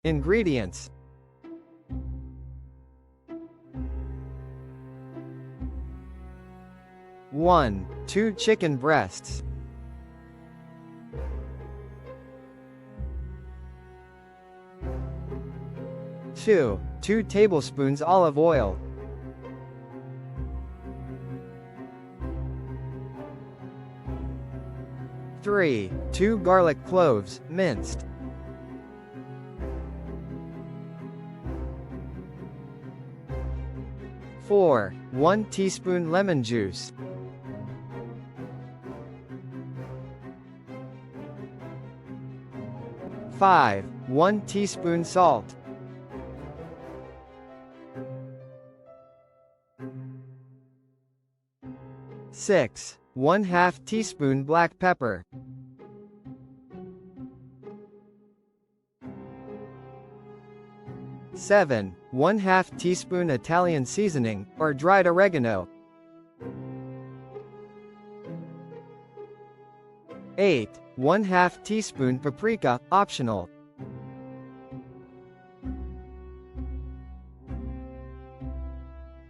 Ingredients: 1. 2 chicken breasts. 2. 2 tablespoons olive oil. 3. 2 garlic cloves, minced. 4. 1 teaspoon lemon juice. 5. 1 teaspoon salt. 6. 1/2 teaspoon black pepper. 7. 1/2 teaspoon Italian seasoning, or dried oregano. 8. 1/2 teaspoon paprika, optional.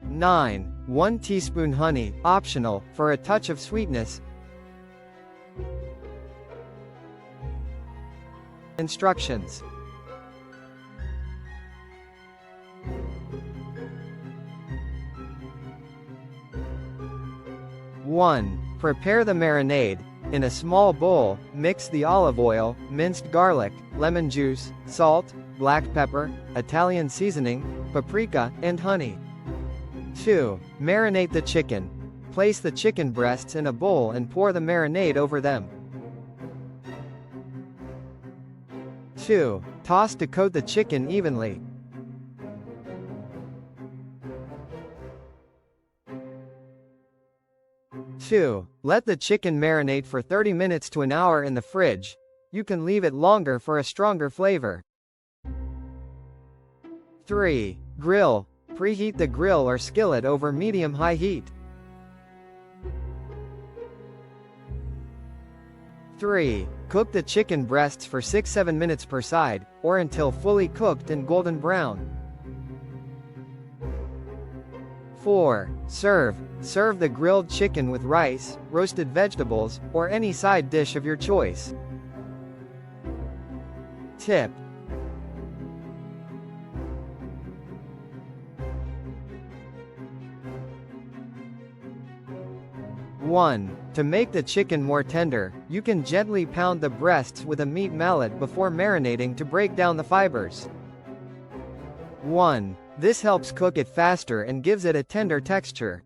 9. 1 teaspoon honey, optional, for a touch of sweetness. Instructions: 1. Prepare the marinade. In a small bowl, mix the olive oil, minced garlic, lemon juice, salt, black pepper, Italian seasoning, paprika, and honey. 2. Marinate the chicken. Place the chicken breasts in a bowl and pour the marinade over them. 2. Toss to coat the chicken evenly. 2. Let the chicken marinate for 30 minutes to an hour in the fridge. You can leave it longer for a stronger flavor. 3. Grill. Preheat the grill or skillet over medium-high heat. 3. Cook the chicken breasts for 6-7 minutes per side, or until fully cooked and golden brown. 4. Serve. Serve the grilled chicken with rice, roasted vegetables, or any side dish of your choice. Tip: 1. To make the chicken more tender, you can gently pound the breasts with a meat mallet before marinating to break down the fibers. 1. This helps cook it faster and gives it a tender texture.